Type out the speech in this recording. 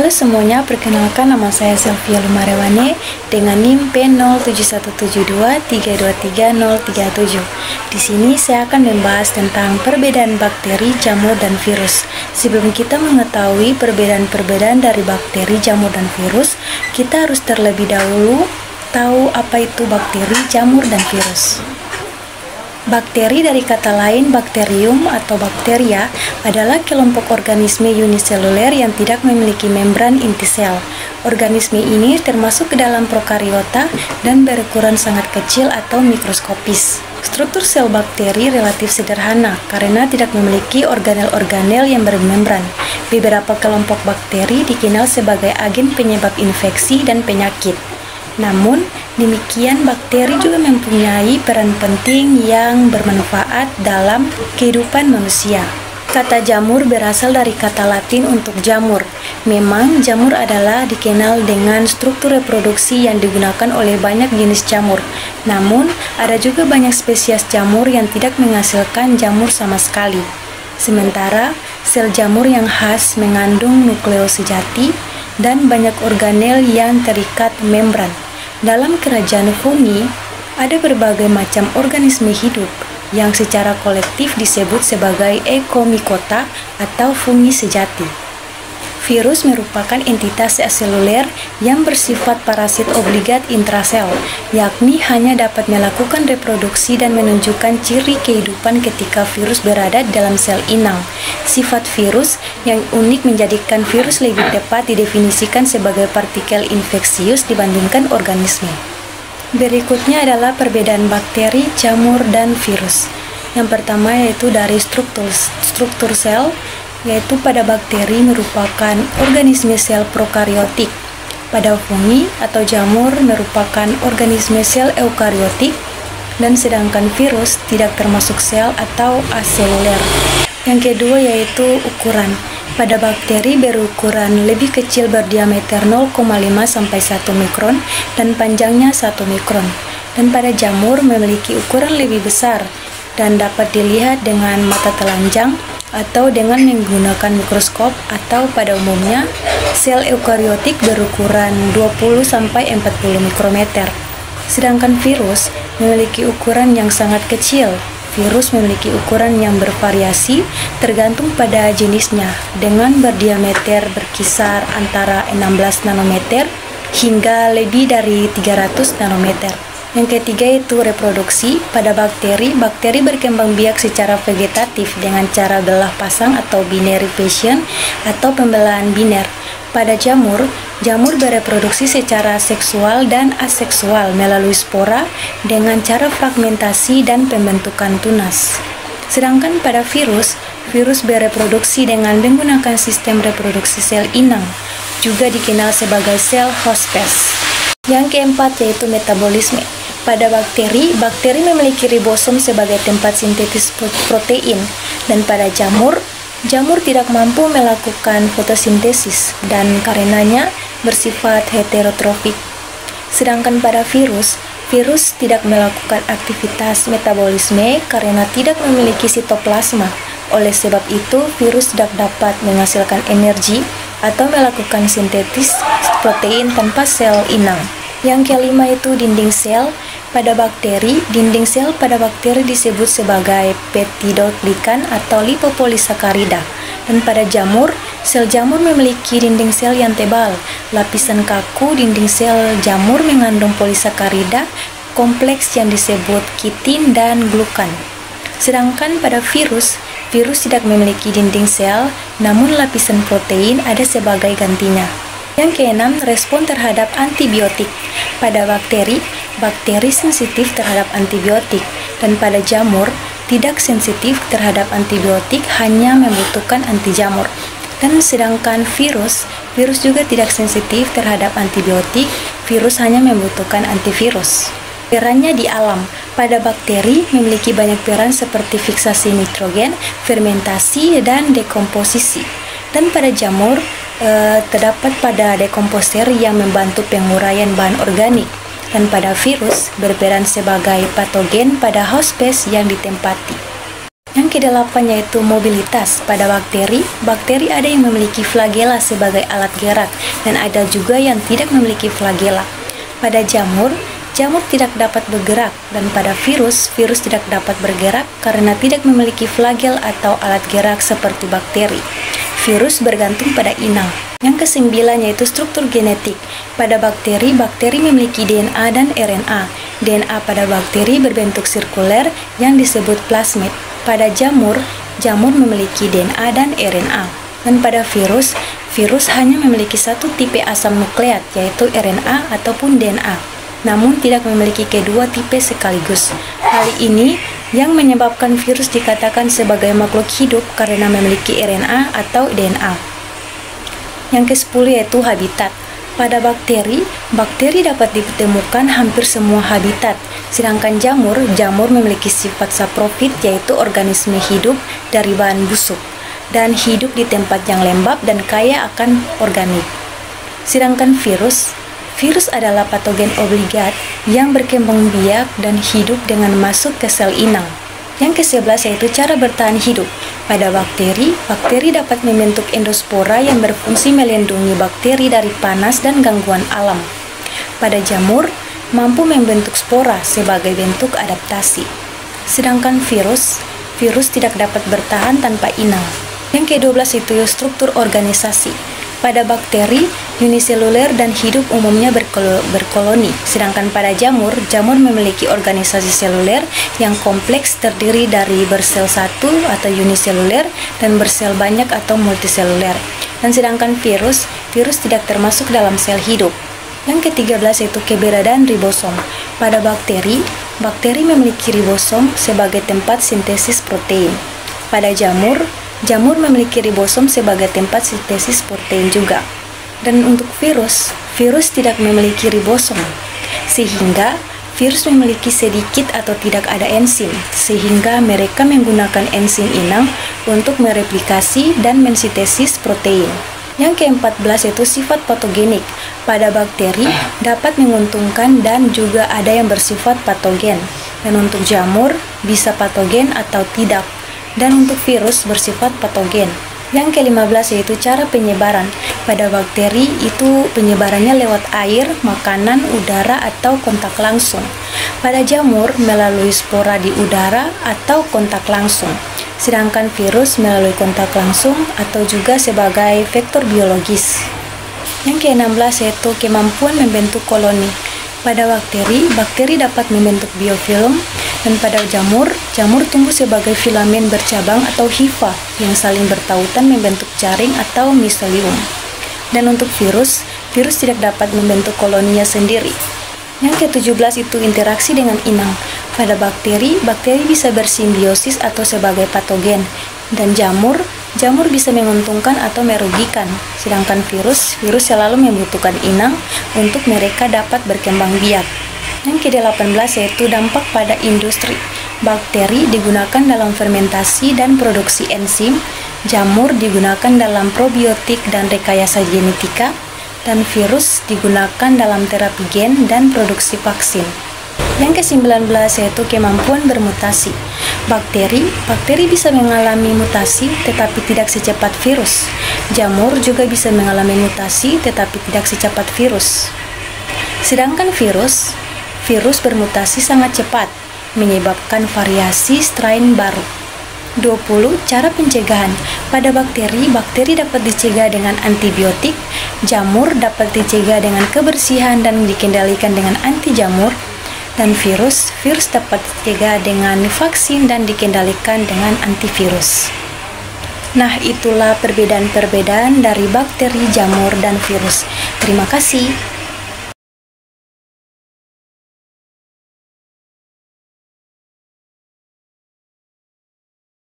Halo semuanya, perkenalkan nama saya Selvia Lumarewane dengan NIM P07172323037. Di sini saya akan membahas tentang perbedaan bakteri, jamur, dan virus. Sebelum kita mengetahui perbedaan-perbedaan dari bakteri, jamur, dan virus, kita harus terlebih dahulu tahu apa itu bakteri, jamur, dan virus. Bakteri dari kata lain bakterium atau bakteria adalah kelompok organisme uniseluler yang tidak memiliki membran inti sel. Organisme ini termasuk ke dalam prokariota dan berukuran sangat kecil atau mikroskopis. Struktur sel bakteri relatif sederhana karena tidak memiliki organel-organel yang bermembran. Beberapa kelompok bakteri dikenal sebagai agen penyebab infeksi dan penyakit. Namun, demikian bakteri juga mempunyai peran penting yang bermanfaat dalam kehidupan manusia. Kata jamur berasal dari kata Latin untuk jamur. Memang jamur adalah dikenal dengan struktur reproduksi yang digunakan oleh banyak jenis jamur. Namun, ada juga banyak spesies jamur yang tidak menghasilkan jamur sama sekali. Sementara, sel jamur yang khas mengandung nukleus sejati dan banyak organel yang terikat membran. Dalam kerajaan fungi, ada berbagai macam organisme hidup yang secara kolektif disebut sebagai ekomikota atau fungi sejati. Virus merupakan entitas seluler yang bersifat parasit obligat intrasel, yakni hanya dapat melakukan reproduksi dan menunjukkan ciri kehidupan ketika virus berada dalam sel inang. Sifat virus yang unik menjadikan virus lebih tepat didefinisikan sebagai partikel infeksius dibandingkan organisme. Berikutnya adalah perbedaan bakteri, jamur, dan virus. Yang pertama yaitu dari struktur sel, yaitu pada bakteri merupakan organisme sel prokariotik. Pada fungi atau jamur merupakan organisme sel eukariotik, dan sedangkan virus tidak termasuk sel atau aseluler. Yang kedua yaitu ukuran. Pada bakteri berukuran lebih kecil berdiameter 0,5 sampai 1 mikron dan panjangnya 1 mikron. Dan pada jamur memiliki ukuran lebih besar dan dapat dilihat dengan mata telanjang atau dengan menggunakan mikroskop, atau pada umumnya sel eukariotik berukuran 20 sampai 40 mikrometer. Sedangkan virus memiliki ukuran yang sangat kecil. Virus memiliki ukuran yang bervariasi tergantung pada jenisnya, dengan berdiameter berkisar antara 16 nanometer hingga lebih dari 300 nanometer. Yang ketiga yaitu reproduksi. Pada bakteri berkembang biak secara vegetatif dengan cara belah pasang atau binary fission atau pembelahan biner. Pada jamur bereproduksi secara seksual dan aseksual melalui spora dengan cara fragmentasi dan pembentukan tunas. Sedangkan pada virus bereproduksi dengan menggunakan sistem reproduksi sel inang, juga dikenal sebagai sel hospes. Yang keempat yaitu metabolisme. Pada bakteri memiliki ribosom sebagai tempat sintetis protein, dan pada jamur tidak mampu melakukan fotosintesis dan karenanya bersifat heterotrofik. Sedangkan pada virus tidak melakukan aktivitas metabolisme karena tidak memiliki sitoplasma. Oleh sebab itu, virus tidak dapat menghasilkan energi atau melakukan sintetis protein tanpa sel inang. Yang kelima itu dinding sel. Pada bakteri, dinding sel pada bakteri disebut sebagai peptidoglikan atau lipopolisakarida. Dan pada jamur, sel jamur memiliki dinding sel yang tebal. Lapisan kaku dinding sel jamur mengandung polisakarida kompleks yang disebut kitin dan glukan. Sedangkan pada virus tidak memiliki dinding sel, namun lapisan protein ada sebagai gantinya. Yang keenam, respon terhadap antibiotik. Pada bakteri sensitif terhadap antibiotik, dan pada jamur tidak sensitif terhadap antibiotik, hanya membutuhkan anti jamur. Dan sedangkan virus juga tidak sensitif terhadap antibiotik, virus hanya membutuhkan antivirus. Perannya di alam. Pada bakteri memiliki banyak peran seperti fiksasi nitrogen, fermentasi, dan dekomposisi. Dan pada jamur terdapat pada dekomposer yang membantu penguraian bahan organik. Dan pada virus berperan sebagai patogen pada hospes yang ditempati. Yang Yang kedelapan yaitu mobilitas. Pada bakteri, bakteri ada yang memiliki flagela sebagai alat gerak dan ada juga yang tidak memiliki flagela. Pada jamur, jamur tidak dapat bergerak, dan pada virus, virus tidak dapat bergerak karena tidak memiliki flagel atau alat gerak seperti bakteri. Virus bergantung pada inang. Yang kesembilan yaitu struktur genetik. Pada bakteri, bakteri memiliki DNA dan RNA. DNA pada bakteri berbentuk sirkuler yang disebut plasmid. Pada jamur, jamur memiliki DNA dan RNA. Dan pada virus, virus hanya memiliki satu tipe asam nukleat, yaitu RNA ataupun DNA, namun tidak memiliki kedua tipe sekaligus. Hal ini yang menyebabkan virus dikatakan sebagai makhluk hidup karena memiliki RNA atau DNA. Yang ke-10 yaitu habitat. Pada bakteri, bakteri dapat ditemukan hampir semua habitat, sedangkan jamur memiliki sifat saprofit, yaitu organisme hidup dari bahan busuk dan hidup di tempat yang lembab dan kaya akan organik. Sedangkan virus adalah patogen obligat yang berkembang biak dan hidup dengan masuk ke sel inang. Yang ke-11 yaitu cara bertahan hidup. Pada bakteri dapat membentuk endospora yang berfungsi melindungi bakteri dari panas dan gangguan alam. Pada jamur, mampu membentuk spora sebagai bentuk adaptasi. Sedangkan virus tidak dapat bertahan tanpa inang. Yang ke-12 itu struktur organisasi. Pada bakteri, uniseluler dan hidup umumnya berkoloni, sedangkan pada jamur memiliki organisasi seluler yang kompleks terdiri dari bersel satu atau uniseluler dan bersel banyak atau multiseluler. Dan sedangkan virus tidak termasuk dalam sel hidup. Yang ke-13 yaitu keberadaan ribosom. Pada bakteri memiliki ribosom sebagai tempat sintesis protein. Pada jamur memiliki ribosom sebagai tempat sintesis protein juga. Dan untuk virus tidak memiliki ribosom, sehingga virus memiliki sedikit atau tidak ada enzim, sehingga mereka menggunakan enzim inang untuk mereplikasi dan mensintesis protein. Yang ke-14 yaitu sifat patogenik. Pada bakteri dapat menguntungkan dan juga ada yang bersifat patogen. Dan untuk jamur bisa patogen atau tidak. Dan untuk virus bersifat patogen. Yang ke-15 yaitu cara penyebaran. Pada bakteri itu penyebarannya lewat air, makanan, udara, atau kontak langsung. Pada jamur melalui spora di udara atau kontak langsung. Sedangkan virus melalui kontak langsung atau juga sebagai vektor biologis. Yang ke-16 yaitu kemampuan membentuk koloni. Pada bakteri dapat membentuk biofilm, dan pada jamur tumbuh sebagai filamen bercabang atau hifa yang saling bertautan membentuk jaring atau miselium. Dan untuk virus tidak dapat membentuk koloninya sendiri. Yang ke-17 itu interaksi dengan inang. Pada bakteri bisa bersimbiosis atau sebagai patogen, dan jamur bisa menguntungkan atau merugikan. Sedangkan virus selalu membutuhkan inang untuk mereka dapat berkembang biak. Yang ke-18 yaitu dampak pada industri. Bakteri digunakan dalam fermentasi dan produksi enzim, jamur digunakan dalam probiotik dan rekayasa genetika, dan virus digunakan dalam terapi gen dan produksi vaksin. Yang ke-19 yaitu kemampuan bermutasi. Bakteri bisa mengalami mutasi tetapi tidak secepat virus. Jamur juga bisa mengalami mutasi tetapi tidak secepat virus. Sedangkan virus bermutasi sangat cepat, menyebabkan variasi strain baru. 20. Cara pencegahan. Pada bakteri dapat dicegah dengan antibiotik, jamur dapat dicegah dengan kebersihan dan dikendalikan dengan anti jamur, dan virus dapat dicegah dengan vaksin dan dikendalikan dengan antivirus. Nah, itulah perbedaan-perbedaan dari bakteri, jamur, dan virus. Terima kasih.